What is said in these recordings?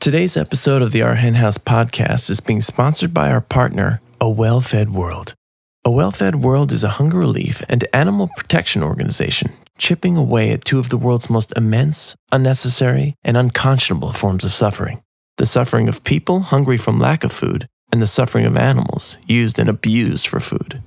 Today's episode of the Our Hen House podcast is being sponsored by our partner, A Well-Fed World. A Well-Fed World is a hunger relief and animal protection organization chipping away at two of the world's most immense, unnecessary, and unconscionable forms of suffering. The suffering of people hungry from lack of food, and the suffering of animals used and abused for food.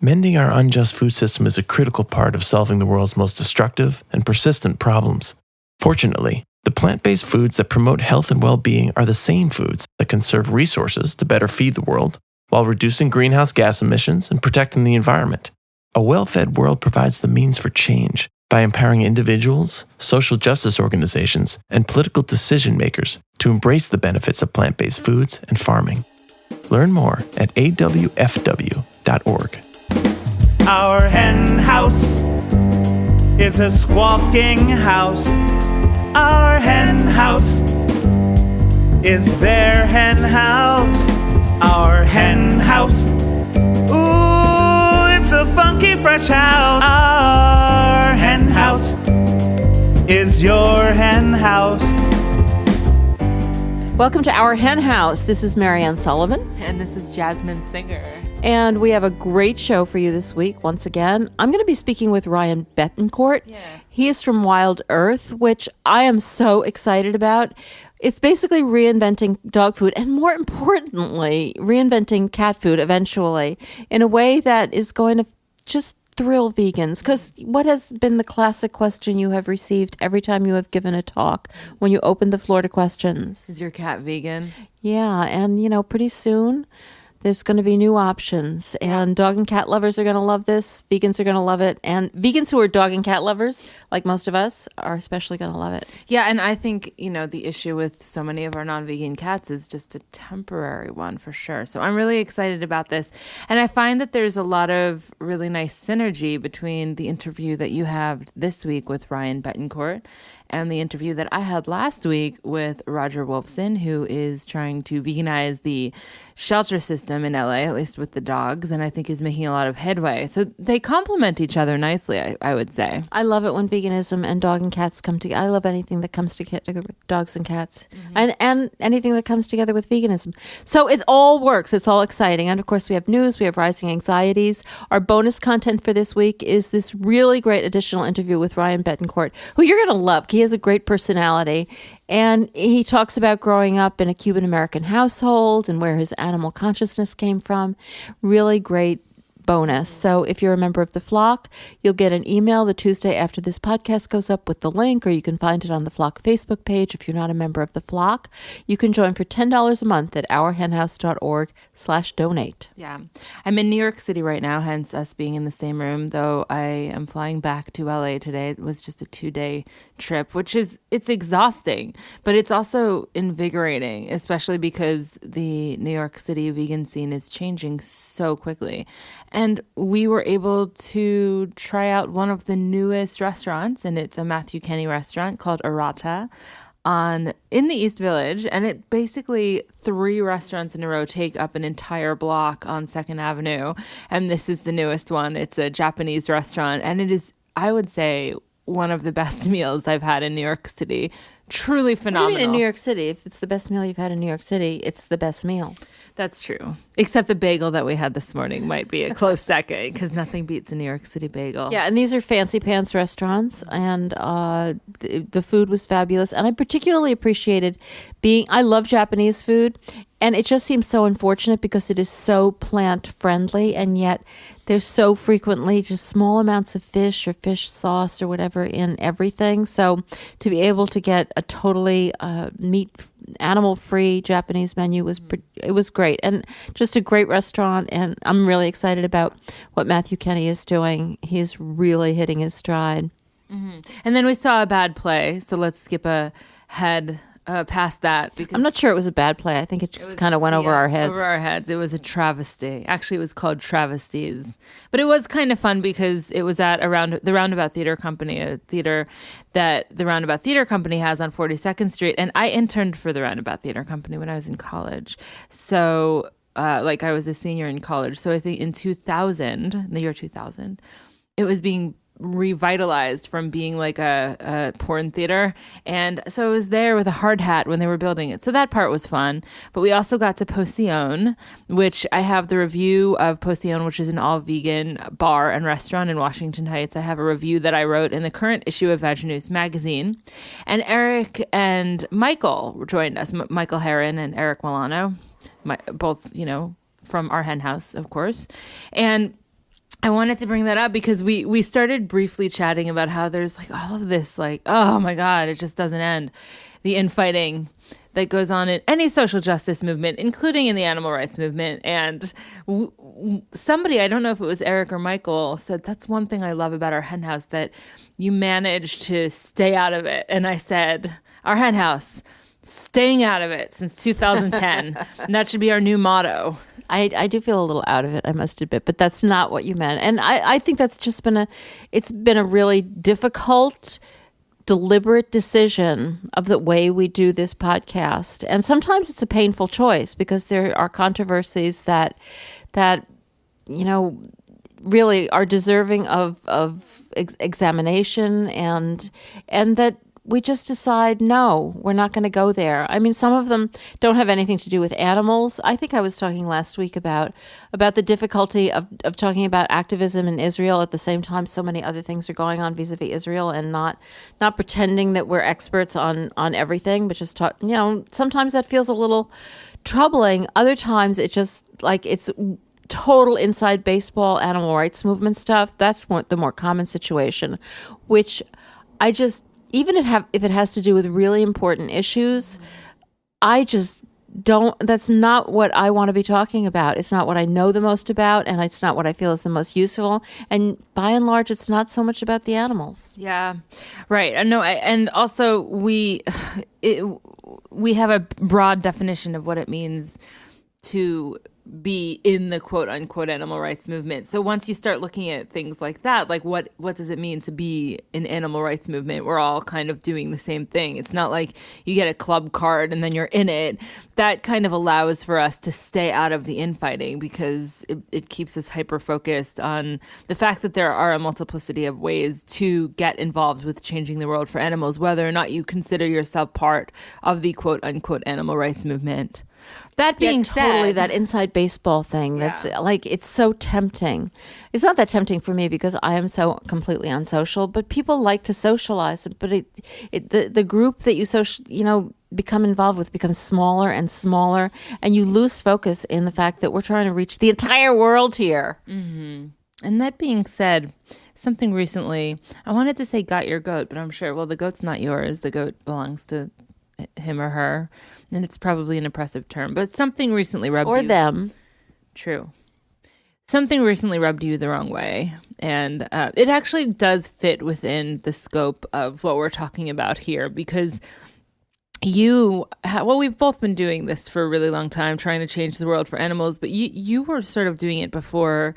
Mending our unjust food system is a critical part of solving the world's most destructive and persistent problems. Fortunately, the plant-based foods that promote health and well-being are the same foods that conserve resources to better feed the world, while reducing greenhouse gas emissions and protecting the environment. A well-fed world provides the means for change by empowering individuals, social justice organizations, and political decision-makers to embrace the benefits of plant-based foods and farming. Learn more at awfw.org. Our hen house is a squawking house. Our hen house is their hen house. Our hen house, ooh, it's a funky fresh house. Our hen house is your hen house. Welcome to Our Hen House. This is Marianne Sullivan. And this is Jasmine Singer. And we have a great show for you this week. Once again, I'm going to be speaking with Ryan Bethencourt. Yeah. He is from Wild Earth, which I am so excited about. It's basically reinventing dog food and, more importantly, reinventing cat food eventually in a way that is going to just thrill vegans. Because what has been the classic question you have received every time you have given a talk when you open the floor to questions? Is your cat vegan? Yeah, and pretty soon there's going to be new options, and dog and cat lovers are going to love this. Vegans are going to love it, and vegans who are dog and cat lovers, like most of us, are especially going to love it. Yeah, and I think, the issue with so many of our non-vegan cats is just a temporary one for sure. So I'm really excited about this. And I find that there's a lot of really nice synergy between the interview that you have this week with Ryan Bethencourt and the interview that I had last week with Roger Wolfson, who is trying to veganize the shelter system in LA, at least with the dogs, and I think is making a lot of headway. So they complement each other nicely, I would say. I love it when veganism and dog and cats come together. I love anything that comes together with dogs and cats, and anything that comes together with veganism. So it all works. It's all exciting. And of course, we have news. We have rising anxieties. Our bonus content for this week is this really great additional interview with Ryan Bethencourt, who you're going to love. He has a great personality, and he talks about growing up in a Cuban-American household and where his animal consciousness came from. Really great bonus. So if you're a member of the flock, you'll get an email the Tuesday after this podcast goes up with the link, or you can find it on the flock Facebook page. If you're not a member of the flock, you can join for $10 a month at ourhenhouse.org/donate. Yeah. I'm in New York City right now, hence us being in the same room, though I am flying back to LA today. It was just a 2-day trip, it's exhausting, but it's also invigorating, especially because the New York City vegan scene is changing so quickly. And we were able to try out one of the newest restaurants, and it's a Matthew Kenny restaurant called Arata in the East Village. And it basically 3 restaurants in a row take up an entire block on 2nd Avenue. And this is the newest one. It's a Japanese restaurant, and it is, I would say, one of the best meals I've had in New York City. Truly phenomenal. What do you mean in New York City? If it's the best meal you've had in New York City, it's the best meal. That's true. Except the bagel that we had this morning might be a close second, because nothing beats a New York City bagel. Yeah, and these are fancy pants restaurants, and the food was fabulous. And I particularly appreciated I love Japanese food, and it just seems so unfortunate because it is so plant friendly, and yet there's so frequently just small amounts of fish or fish sauce or whatever in everything. So to be able to get a totally animal-free Japanese menu it was great, and just a great restaurant. And I'm really excited about what Matthew Kenny is doing. He's really hitting his stride. Mm-hmm. And then we saw a bad play, so let's skip ahead past that, because I'm not sure it was a bad play. I think it just kind of went over our heads. Over our heads. It was a travesty. Actually, it was called Travesties. But it was kind of fun because it was at the Roundabout Theater Company, a theater that the Roundabout Theater Company has on 42nd Street. And I interned for the Roundabout Theater Company when I was in college. So, I was a senior in college. So I think in the year 2000, it was being revitalized from being like a porn theater. And so I was there with a hard hat when they were building it. So that part was fun. But we also got to Posillon, which I have the review of Posillon, which is an all-vegan bar and restaurant in Washington Heights. I have a review that I wrote in the current issue of Veg News magazine. And Eric and Michael joined us, Michael Herron and Eric Milano, both, from our hen house, of course. And I wanted to bring that up because we started briefly chatting about how there's like all of this, like, oh my God, it just doesn't end. The infighting that goes on in any social justice movement, including in the animal rights movement. And somebody, I don't know if it was Eric or Michael, said, that's one thing I love about our hen house, that you manage to stay out of it. And I said, our hen house, staying out of it since 2010. And that should be our new motto. I do feel a little out of it, I must admit, but that's not what you meant. And I think that's just been a really difficult, deliberate decision of the way we do this podcast. And sometimes it's a painful choice because there are controversies that really are deserving of examination and that we just decide, no, we're not going to go there. I mean, some of them don't have anything to do with animals. I think I was talking last week about the difficulty of talking about activism in Israel at the same time so many other things are going on vis-a-vis Israel, and not pretending that we're experts on everything, but just talk, sometimes that feels a little troubling. Other times it just like it's total inside baseball animal rights movement stuff. That's the more common situation, which I just, even if it has to do with really important issues, I just don't, that's not what I want to be talking about. It's not what I know the most about, and it's not what I feel is the most useful. And by and large, it's not so much about the animals. Yeah, right. And also we have a broad definition of what it means to be in the quote unquote animal rights movement. So once you start looking at things like that, like what does it mean to be an animal rights movement? We're all kind of doing the same thing. It's not like you get a club card and then you're in it. That kind of allows for us to stay out of the infighting because it keeps us hyper focused on the fact that there are a multiplicity of ways to get involved with changing the world for animals, whether or not you consider yourself part of the quote unquote animal rights movement. That being said, totally that inside baseball thing. That's like, it's so tempting. It's not that tempting for me because I am so completely unsocial. But people like to socialize. But the group that you become involved with becomes smaller and smaller, and you lose focus in the fact that we're trying to reach the entire world here. Mm-hmm. And that being said, something recently, I wanted to say got your goat, but I'm sure, well, the goat's not yours. The goat belongs to him or her. And it's probably an oppressive term, but something recently rubbed you. Or them. True. Something recently rubbed you the wrong way. And it actually does fit within the scope of what we're talking about here because we've both been doing this for a really long time, trying to change the world for animals, but you were sort of doing it before,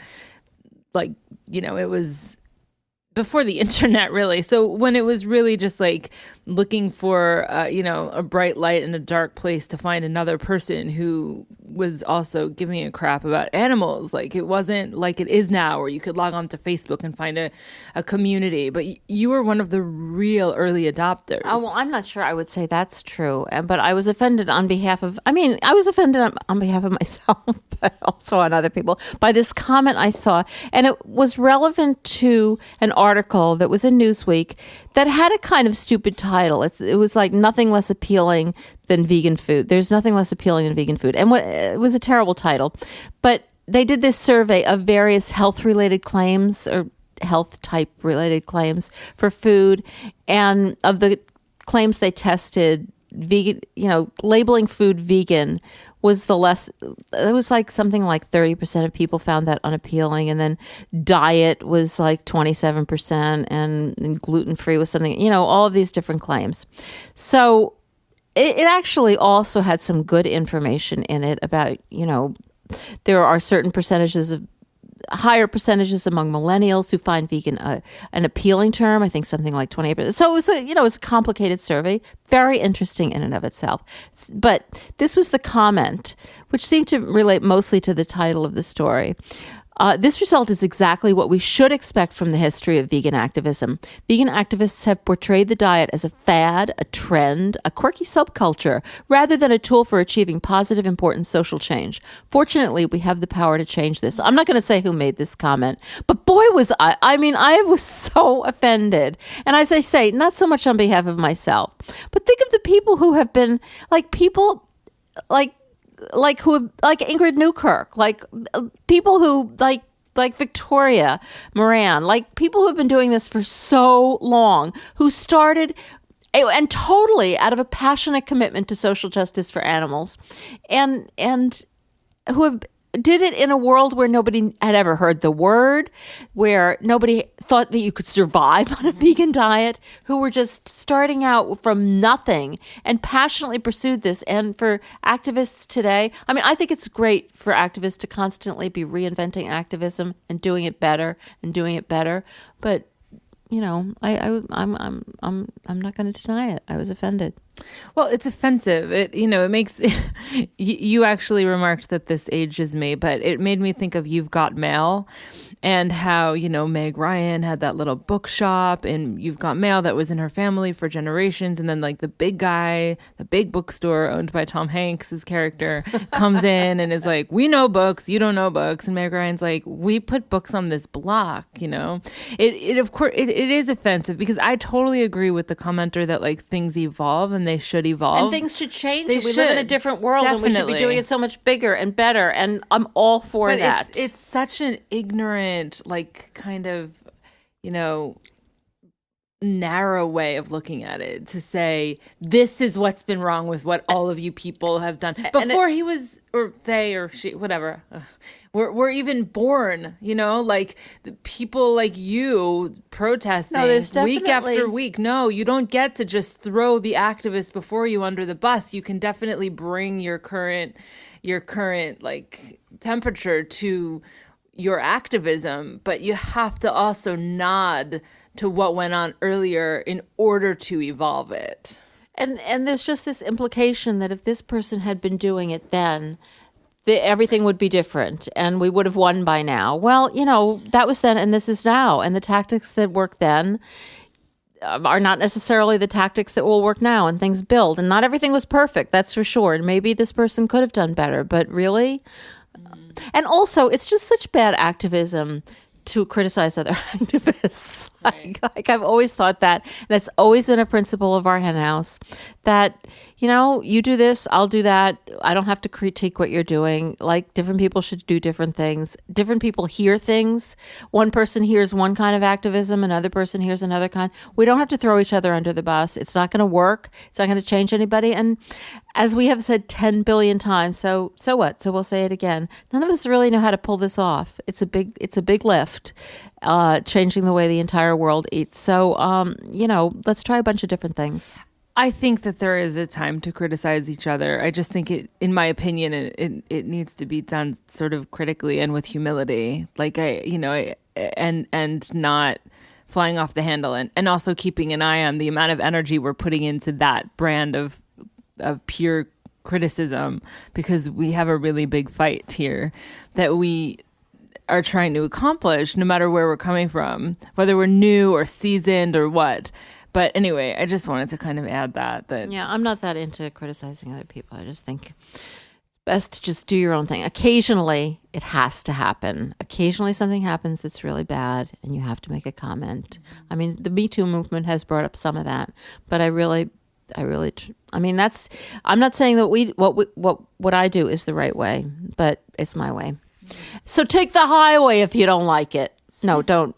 it was before the internet, really. So when it was really just like looking for, a bright light in a dark place to find another person who was also giving a crap about animals. Like it wasn't like it is now where you could log on to Facebook and find a community, but you were one of the real early adopters. Oh, well, I'm not sure I would say that's true, but I was offended on behalf of myself, but also on other people by this comment I saw. And it was relevant to an article that was in Newsweek that had a kind of stupid title. It was like nothing less appealing than vegan food. There's nothing less appealing than vegan food. And it was a terrible title. But they did this survey of various health-related claims or health-type related claims for food. And of the claims they tested, vegan, labeling food vegan was the less, it was like something like 30% of people found that unappealing. And then diet was like 27% and gluten-free was something, all of these different claims. So it actually also had some good information in it about, there are certain higher percentages among millennials who find vegan an appealing term. I think something like 28%. So it was a complicated survey, very interesting in and of itself. But this was the comment, which seemed to relate mostly to the title of the story. This result is exactly what we should expect from the history of vegan activism. Vegan activists have portrayed the diet as a fad, a trend, a quirky subculture, rather than a tool for achieving positive, important social change. Fortunately, we have the power to change this. I'm not going to say who made this comment, but boy, was I. I mean, I was so offended. And as I say, not so much on behalf of myself, but think of the people who have been, like people like who have, like Ingrid Newkirk, like people who like Victoria Moran, like people who have been doing this for so long, who started and totally out of a passionate commitment to social justice for animals, and who have did it in a world where nobody had ever heard the word, where nobody thought that you could survive on a vegan diet, who were just starting out from nothing and passionately pursued this. And for activists today, I mean, I think it's great for activists to constantly be reinventing activism and doing it better and doing it better. But you know, I'm not going to deny it. I was offended. Well, it's offensive. It makes you actually remarked that this ages me, but it made me think of You've Got Mail and how, Meg Ryan had that little bookshop and You've Got Mail that was in her family for generations. And then like the big guy, the big bookstore owned by Tom Hanks' character comes in and is like, we know books, you don't know books. And Meg Ryan's like, we put books on this block, It of course, it is offensive because I totally agree with the commenter that like things evolve and they should evolve. And things should change. We live in a different world and we should be doing it so much bigger and better. And I'm all for that. It's such an ignorant, like kind of, narrow way of looking at it to say, this is what's been wrong with what all of you people have done. Before he was, or they or she, whatever, were even born, like the people like you protesting week after week. No, you don't get to just throw the activists before you under the bus. You can definitely bring your current like temperature to your activism, but you have to also nod to what went on earlier in order to evolve it. And there's just this implication that if this person had been doing it then, everything would be different and we would have won by now. Well, that was then and this is now. And the tactics that worked then are not necessarily the tactics that will work now, and things build. And not everything was perfect, that's for sure. And maybe this person could have done better, but really? And also, it's just such bad activism to criticize other activists. Right. Like I've always thought that. That's always been a principle of our hen house, that, you do this, I'll do that. I don't have to critique what you're doing. Like different people should do different things. Different people hear things. One person hears one kind of activism, another person hears another kind. We don't have to throw each other under the bus. It's not going to work. It's not going to change anybody. And as we have said 10 billion times, so what? So we'll say it again. None of us really know how to pull this off. It's a big lift, changing the way the entire world eats. So, let's try a bunch of different things. I think that there is a time to criticize each other. I just think in my opinion, it needs to be done sort of critically and with humility. Like and not flying off the handle, and also keeping an eye on the amount of energy we're putting into that brand of pure criticism, because we have a really big fight here that we are trying to accomplish, no matter where we're coming from, whether we're new or seasoned or what. But anyway, I just wanted to kind of add that. Yeah, I'm not that into criticizing other people. I just think it's best to just do your own thing. Occasionally, it has to happen. Occasionally, something happens that's really bad, and you have to make a comment. I mean, the Me Too movement has brought up some of that, but I mean, that's. I'm not saying that what I do is the right way, but it's my way. So take the highway if you don't like it. No, don't.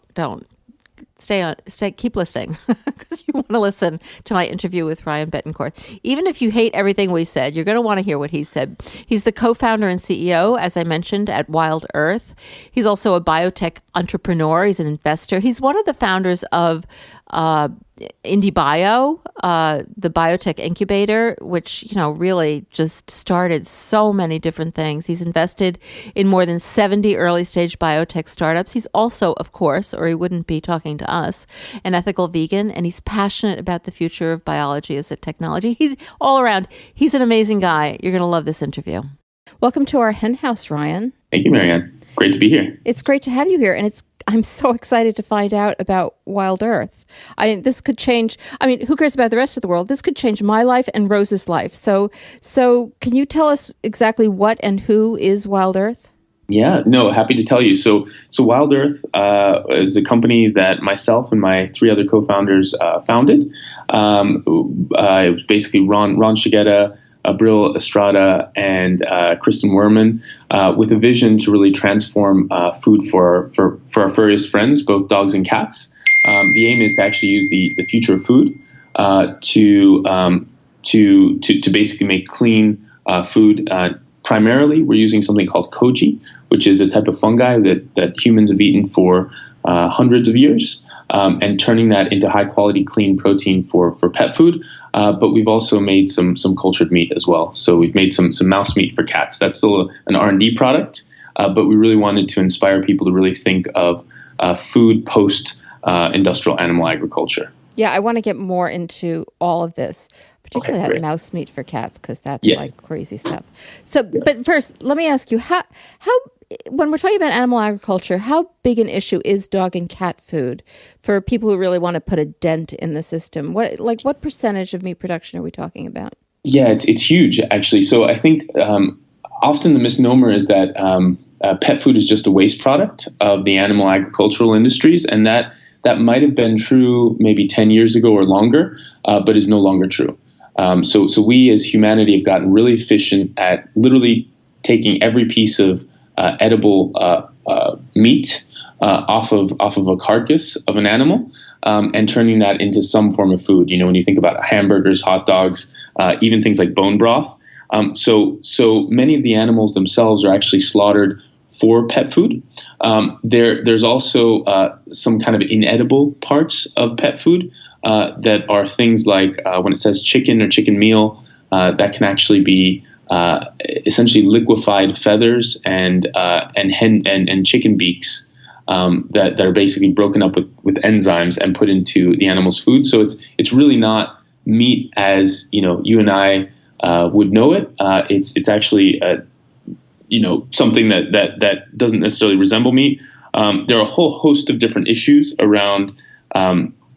Keep listening because you want to listen to my interview with Ryan Bethencourt. Even if you hate everything we said, you're going to want to hear what he said. He's the co-founder and CEO, as I mentioned, at Wild Earth. He's also a biotech entrepreneur. He's an investor. He's one of the founders of IndieBio, the biotech incubator, which, really just started so many different things. He's invested in more than 70 early stage biotech startups. He's also, of course, or he wouldn't be talking to us, an ethical vegan, and he's passionate about the future of biology as a technology. He's all around. He's an amazing guy. You're going to love this interview. Welcome to our hen house, Ryan. Thank you, Marianne. Great to be here. It's great to have you here, and I'm so excited to find out about Wild Earth. This could change. Who cares about the rest of the world? This could change my life and Rose's life. So can you tell us exactly what and who is Wild Earth? Yeah, no, happy to tell you. So Wild Earth is a company that myself and my 3 other co-founders founded. It was basically Ron Shigeta, Abril Estrada, and Kristen Werman, with a vision to really transform food for our furriest friends, both dogs and cats. The aim is to actually use the future of food to basically make clean food. Primarily, we're using something called koji, which is a type of fungi that humans have eaten for hundreds of years, and turning that into high-quality, clean protein for pet food. But we've also made some cultured meat as well. So we've made some mouse meat for cats. That's still an R&D product, but we really wanted to inspire people to really think of food post-industrial animal agriculture. Yeah, I want to get more into all of this, particularly that mouse meat for cats, because that's like crazy stuff. So, but first, let me ask you, how when we're talking about animal agriculture, how big an issue is dog and cat food for people who really want to put a dent in the system? What percentage of meat production are we talking about? Yeah, it's huge, actually. So I think often the misnomer is that pet food is just a waste product of the animal agricultural industries, and that might have been true maybe 10 years ago or longer, but is no longer true. So we as humanity have gotten really efficient at literally taking every piece of edible meat off of a carcass of an animal and turning that into some form of food. When you think about hamburgers, hot dogs, even things like bone broth. So many of the animals themselves are actually slaughtered for pet food. There's also some kind of inedible parts of pet food that are things like when it says chicken or chicken meal, that can actually be essentially liquefied feathers and chicken beaks that are basically broken up with enzymes and put into the animal's food. So it's really not meat as you and I would know it. It's actually something that doesn't necessarily resemble meat. There are a whole host of different issues around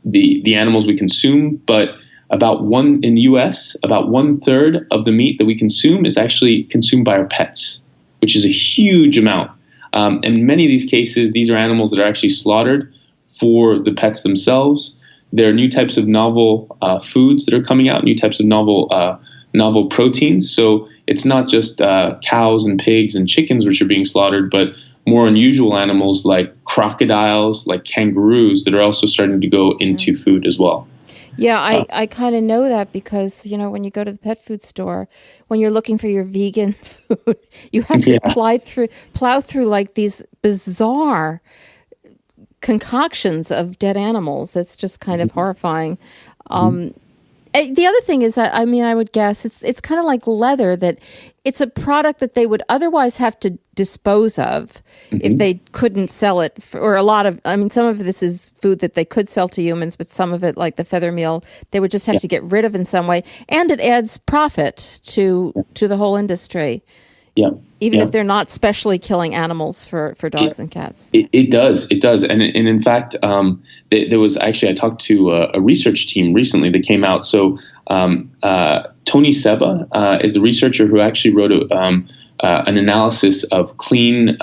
the animals we consume, but in the U.S., about 1/3 of the meat that we consume is actually consumed by our pets, which is a huge amount. In many of these cases, these are animals that are actually slaughtered for the pets themselves. There are new types of novel foods that are coming out, new types of novel proteins. So it's not just cows and pigs and chickens which are being slaughtered, but more unusual animals like crocodiles, like kangaroos, that are also starting to go into food as well. Yeah, I kind of know that because, when you go to the pet food store, when you're looking for your vegan food, you have to plow through like these bizarre concoctions of dead animals. That's just kind of horrifying. The other thing is that, I would guess it's kind of like leather, that it's a product that they would otherwise have to dispose of if they couldn't sell it. Or some of this is food that they could sell to humans, but some of it, like the feather meal, they would just have to get rid of in some way. And it adds profit to the whole industry. Yeah. Even if they're not specially killing animals for dogs and cats. It does. And in fact, there was actually, I talked to a research team recently that came out. So Tony Seba is a researcher who actually wrote an analysis of clean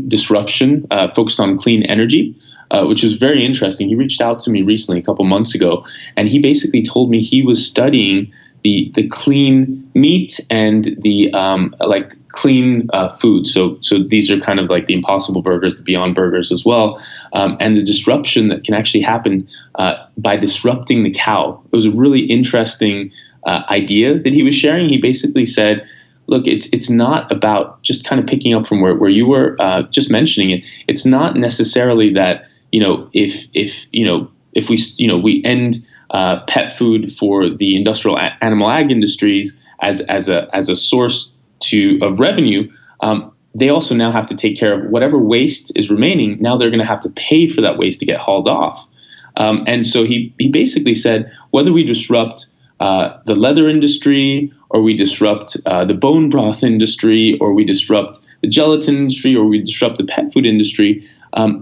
disruption, focused on clean energy, which was very interesting. He reached out to me recently, a couple months ago, and he basically told me he was studying the clean meat and the clean food. So these are kind of like the Impossible Burgers, the Beyond Burgers as well, and the disruption that can actually happen by disrupting the cow. It was a really interesting idea that he was sharing. He basically said, look, it's not about just kind of picking up from where you were just mentioning it. It's not necessarily that if we end pet food for the industrial animal ag industries as a source of revenue, they also now have to take care of whatever waste is remaining. Now they're going to have to pay for that waste to get hauled off. And so he basically said, whether we disrupt the leather industry, or we disrupt the bone broth industry, or we disrupt the gelatin industry or we disrupt the pet food industry,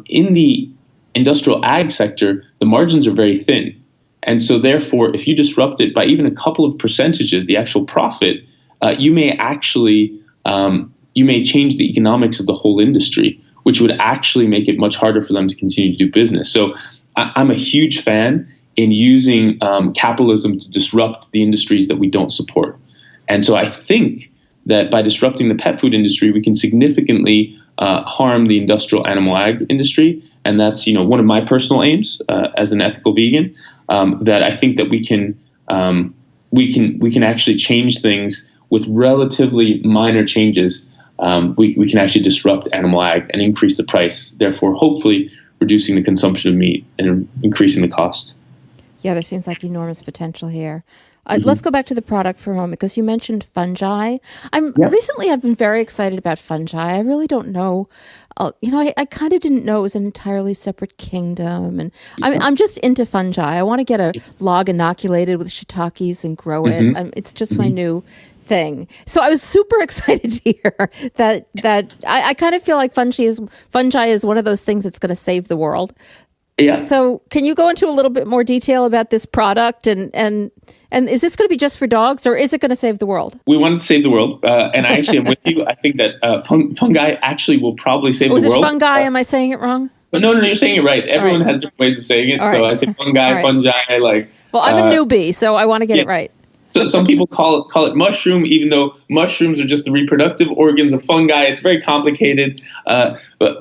in the industrial ag sector, the margins are very thin. And so therefore, if you disrupt it by even a couple of percentages, the actual profit, you may actually, you may change the economics of the whole industry, which would actually make it much harder for them to continue to do business. So I'm a huge fan in using capitalism to disrupt the industries that we don't support. And so I think that by disrupting the pet food industry, we can significantly harm the industrial animal ag industry. And that's, one of my personal aims as an ethical vegan, that I think that we can actually change things with relatively minor changes. We can actually disrupt animal ag and increase the price, therefore hopefully reducing the consumption of meat and increasing the cost. Yeah, there seems like enormous potential here. Let's go back to the product for a moment, because you mentioned fungi. Recently I've been very excited about fungi. I really don't know. I kind of didn't know it was an entirely separate kingdom. And I'm just into fungi. I want to get a log inoculated with shiitakes and grow it. It's just my new thing. So I was super excited to hear that I kind of feel like fungi is one of those things that's going to save the world. Yeah. So can you go into a little bit more detail about this product and is this going to be just for dogs, or is it going to save the world? We want to save the world. And I actually am with you. I think that fungi actually will probably save the world. Was it fungi? Am I saying it wrong? No, you're saying it right. Everyone has different ways of saying it. All so right. I say fungi, fungi, Well, I'm a newbie, so I want to get it right. So some people call it mushroom, even though mushrooms are just the reproductive organs of fungi. It's very complicated. But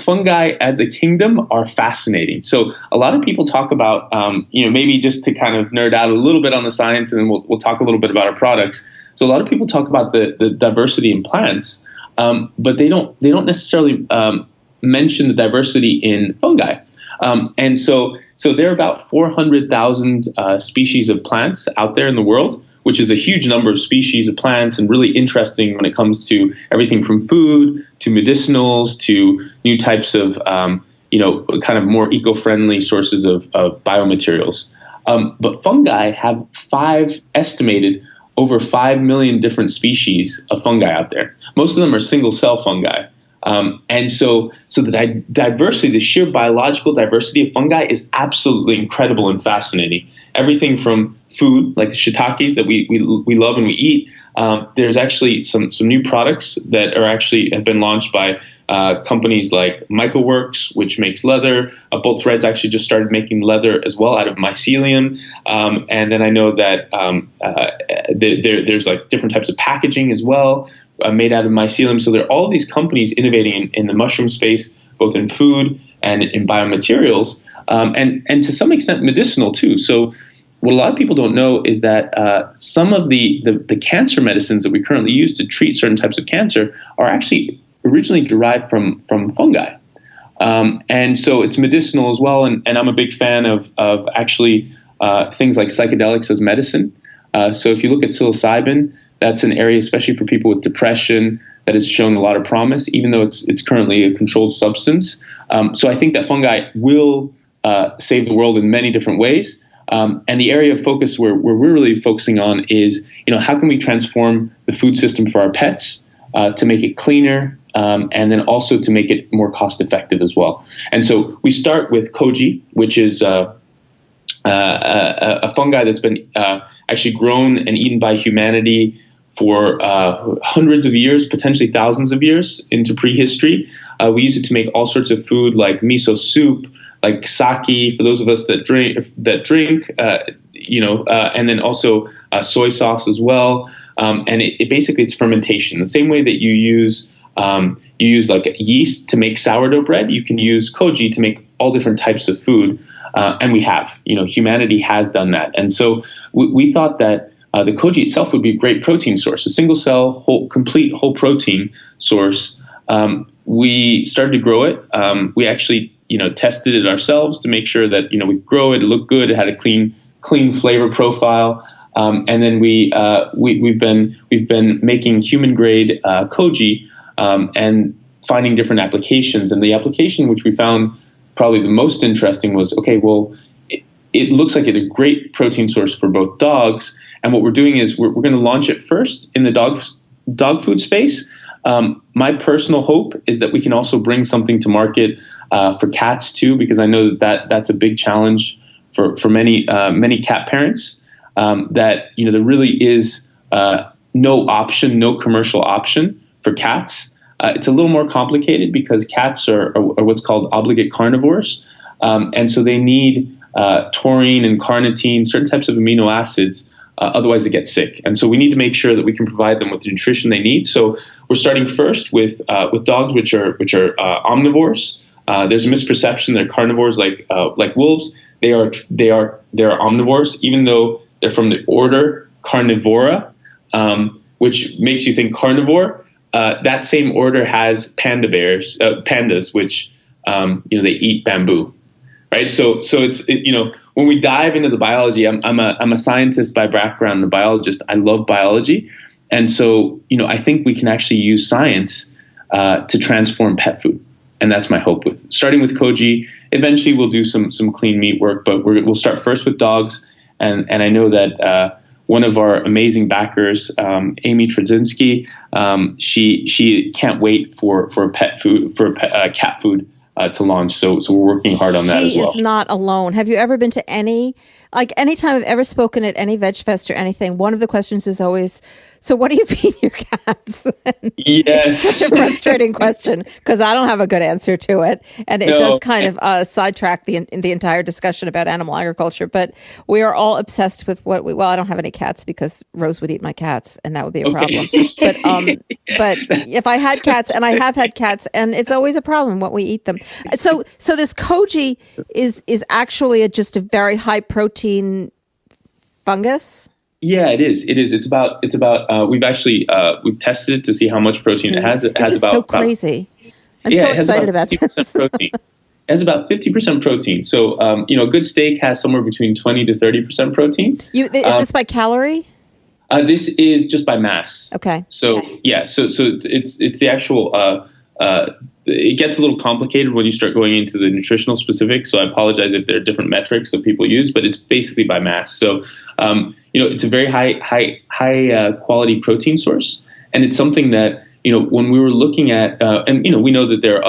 fungi as a kingdom are fascinating. So a lot of people talk about, maybe just to kind of nerd out a little bit on the science, and then we'll talk a little bit about our products. So a lot of people talk about the diversity in plants, but they don't necessarily mention the diversity in fungi. And so there are about 400,000 species of plants out there in the world, which is a huge number of species of plants and really interesting when it comes to everything from food to medicinals to new types of, kind of more eco-friendly sources of biomaterials. But fungi have estimated over 5 million different species of fungi out there. Most of them are single-cell fungi. And so the diversity, the sheer biological diversity of fungi is absolutely incredible and fascinating. Everything from food, like the shiitakes that we love and we eat. There's actually some new products that have been launched by companies like Mycoworks, which makes leather. Bolt Threads actually just started making leather as well out of mycelium. And then I know that there's like different types of packaging as well. Made out of mycelium. So there are all these companies innovating in the mushroom space, both in food and in biomaterials, and to some extent medicinal too. So what a lot of people don't know is that some of the cancer medicines that we currently use to treat certain types of cancer are actually originally derived from fungi. And so it's medicinal as well. And I'm a big fan of actually things like psychedelics as medicine. So if you look at psilocybin, that's an area, especially for people with depression, that has shown a lot of promise, even though it's currently a controlled substance. So I think that fungi will save the world in many different ways. And the area of focus where we're really focusing on is, how can we transform the food system for our pets to make it cleaner, and then also to make it more cost effective as well. And so we start with koji, which is a fungi that's been actually grown and eaten by humanity for hundreds of years, potentially thousands of years into prehistory. We use it to make all sorts of food like miso soup, like sake for those of us that drink, and then also soy sauce as well. And it basically it's fermentation. The same way that you use like yeast to make sourdough bread, you can use koji to make all different types of food. And we have, humanity has done that. And so we thought that the koji itself would be a great protein source, a single cell, complete whole protein source. We started to grow it. We actually, tested it ourselves to make sure that, we grow it, it looked good, it had a clean flavor profile. And then we've been making human grade koji and finding different applications. And the application which we found probably the most interesting was, it looks like it's a great protein source for both dogs. And what we're doing is we're going to launch it first in the dog food space. My personal hope is that we can also bring something to market for cats too, because I know that's a big challenge for many cat parents. That there really is no commercial option for cats. It's a little more complicated because cats are what's called obligate carnivores, and so they need taurine and carnitine, certain types of amino acids. Otherwise, they get sick, and so we need to make sure that we can provide them with the nutrition they need. So we're starting first with dogs which are omnivores. There's a misperception they're carnivores like wolves. They are omnivores, even though they're from the order Carnivora, which makes you think carnivore. That same order has pandas, which they eat bamboo. Right, so it's when we dive into the biology, I'm a scientist by background, a biologist. I love biology, and so I think we can actually use science to transform pet food, and that's my hope with starting with Koji. Eventually, we'll do some clean meat work, but we'll start first with dogs, and I know that one of our amazing backers, Amy Trzynski, she can't wait for cat food to launch. So we're working hard on that as well. She is not alone. Have you ever been to anytime I've ever spoken at any Veg Fest or anything, one of the questions is always, so what do you feed your cats? Yes. It's such a frustrating question because I don't have a good answer to it. And it does kind of sidetrack the entire discussion about animal agriculture. But we are all obsessed with I don't have any cats because Rose would eat my cats and that would be a problem. But if I had cats, and I have had cats, and it's always a problem what we eat them. So this Koji is actually just a very high protein fungus. Yeah, it is. It's about. We've tested it to see how much protein it has. It has so crazy. I'm so excited about this. Protein. It has about 50% protein. So, a good steak has somewhere between 20 to 30% protein. Is this by calorie? This is just by mass. Okay. So yeah. So it's the actual. It gets a little complicated when you start going into the nutritional specifics. So I apologize if there are different metrics that people use, but it's basically by mass. So it's a very high quality protein source, and it's something that when we were looking at, and we know that there are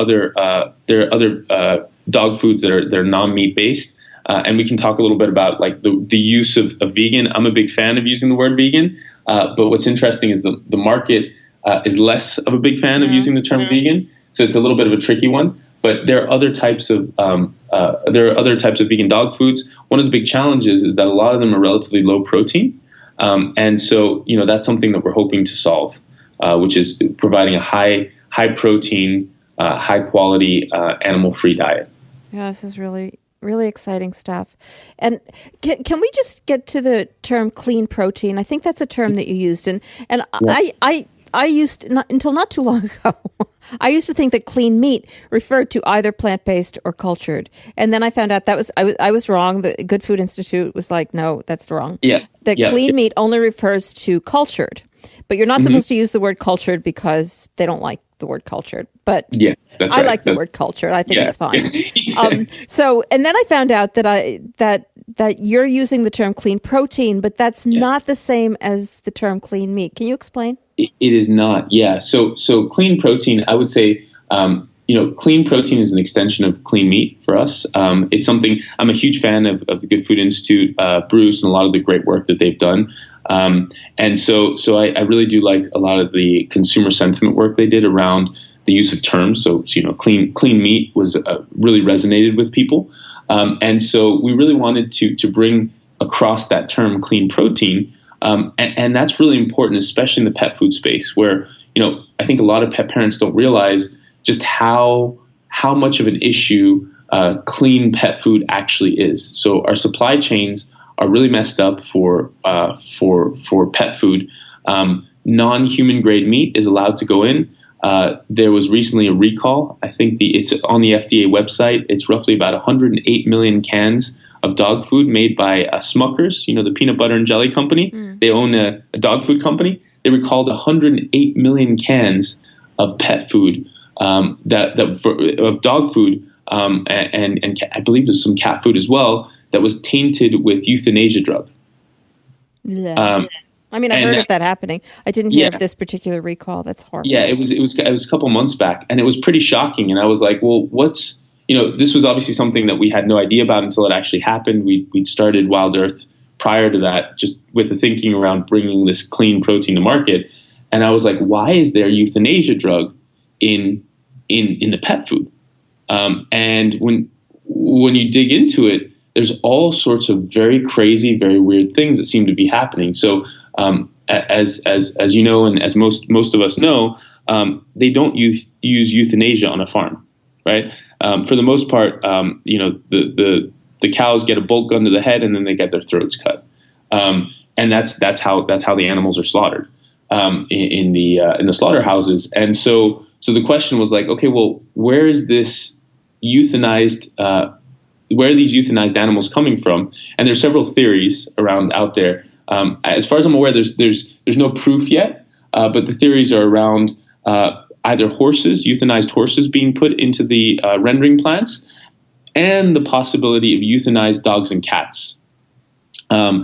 other dog foods that are non-meat based, and we can talk a little bit about like the use of vegan. I'm a big fan of using the word vegan, but what's interesting is the market is less of a big fan of using the term vegan. So it's a little bit of a tricky one, but there are other types of vegan dog foods. One of the big challenges is that a lot of them are relatively low protein, and so that's something that we're hoping to solve, which is providing a high protein, high quality animal free diet. Yeah, this is really exciting stuff. And can we just get to the term clean protein? I think that's a term that you used, and yeah. I used until not too long ago. I used to think that clean meat referred to either plant-based or cultured, and then I found out I was wrong. The Good Food Institute was like, no, that's wrong. Yeah, clean meat only refers to cultured, but you're not supposed to use the word cultured because they don't like the word cultured. But yes, that's I right. like the word cultured. I think it's fine. And then I found out that you're using the term clean protein, but that's not the same as the term clean meat. Can you explain? It is not. Yeah. So clean protein, I would say, clean protein is an extension of clean meat for us. It's something I'm a huge fan of the Good Food Institute, Bruce, and a lot of the great work that they've done. And so I really do like a lot of the consumer sentiment work they did around the use of terms. So clean meat was really resonated with people. And so we really wanted to bring across that term clean protein. And that's really important, especially in the pet food space where, I think a lot of pet parents don't realize just how much of an issue clean pet food actually is. So our supply chains are really messed up for pet food. Non-human grade meat is allowed to go in. There was recently a recall. I think it's on the FDA website. It's roughly about 108 million cans of dog food made by Smuckers, the peanut butter and jelly company. They own a dog food company. They recalled 108 million cans of pet food, of dog food, and I believe there's some cat food as well that was tainted with euthanasia drug. I mean, I heard of that happening. I didn't hear of this particular recall. That's horrible. Yeah, it was a couple months back, and it was pretty shocking. And I was like, well, this was obviously something that we had no idea about until it actually happened. We'd started Wild Earth prior to that, just with the thinking around bringing this clean protein to market. And I was like, why is there euthanasia drug in the pet food? And when you dig into it, there's all sorts of very crazy, very weird things that seem to be happening. So as you know, and as most of us know, they don't use euthanasia on a farm, right? For the most part, the cows get a bolt gun to the head and then they get their throats cut, and that's how the animals are slaughtered in the slaughterhouses. And so the question was like, okay, well, where is this euthanized? Where are these euthanized animals coming from? And there's several theories out there. As far as I'm aware, there's no proof yet, but the theories are around either euthanized horses being put into the rendering plants, and the possibility of euthanized dogs and cats. And